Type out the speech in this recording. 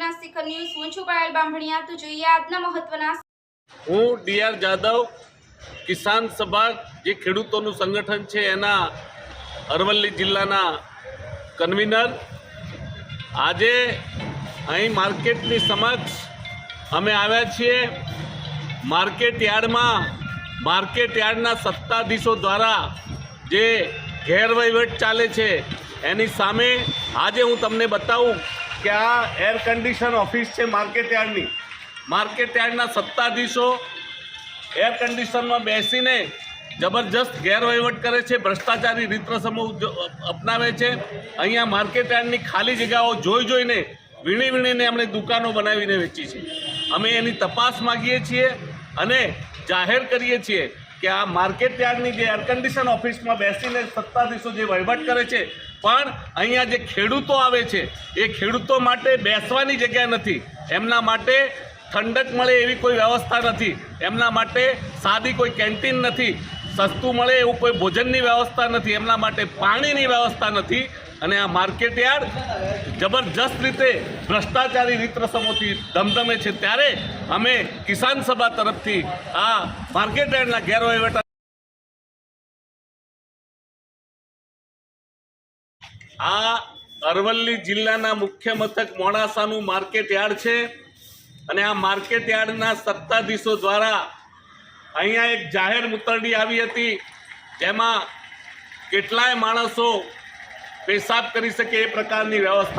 મહત્વના શિખર ન્યૂઝ હું છું પાયલ બામણિયા। તો જોઈએ આજના મહત્વના। હું ડીઆર જાદવ કિસાન સભા જે ખેડૂતોનું સંગઠન છે એના અરવલ્લી જિલ્લાના કન્વીનર। આજે અહીં માર્કેટની સમક્ષ અમે આવ્યા છીએ। માર્કેટ યાર્ડના સત્તાધીશો દ્વારા જે ગેરવહીવટ ચાલે છે એની સામે આજે હું તમને બતાવું કે આ એર કન્ડિશન ઓફિસ છે માર્કેટ યાર્ડના સત્તાધીશો એર કન્ડિશનમાં બેસીને જબરજસ્ત ગેરવહીવટ કરે છે, ભ્રષ્ટાચારી રીત રસમો અપનાવે છે। અહીંયા માર્કેટ યાર્ડની ખાલી જગ્યાઓ જોઈને વીણીને અમને દુકાનો બનાવીને વેચી છે। અમે એની તપાસ માગીએ છીએ અને જાહેર કરીએ છીએ કે આ માર્કેટ યાર્ડની જે એર કન્ડિશન ઓફિસમાં બેસીને સત્તાધીશો જે વહીવટ કરે છે, પણ અહીંયા જે ખેડૂતો આવે છે એ ખેડૂતો માટે બેસવાની જગ્યા નથી, એમના માટે ઠંડક મળે એવી કોઈ વ્યવસ્થા નથી, એમના માટે સાદી કોઈ કેન્ટીન નથી, સસ્તું મળે એવું કોઈ ભોજનની વ્યવસ્થા નથી, એમના માટે પાણીની વ્યવસ્થા નથી। અને આ માર્કેટ યાર્ડ જબરજસ્ત રીતે ભ્રષ્ટાચારી રીત રસમોથી ધમધમે છે। ત્યારે અમે કિસાન સભા તરફથી આ માર્કેટ યાર્ડના ગેરવહીવટ આ અરવલ્લી જિલ્લાના મુખ્ય મથક મોડાસાનું માર્કેટ યાર્ડ છે અને આ માર્કેટ યાર્ડના સત્તાધીશો દ્વારા અહીંયા એક જાહેર મુતરડી આવી હતી જેમાં કેટલાય માણસો પેશાબ કરી શકે એ પ્રકારની વ્યવસ્થા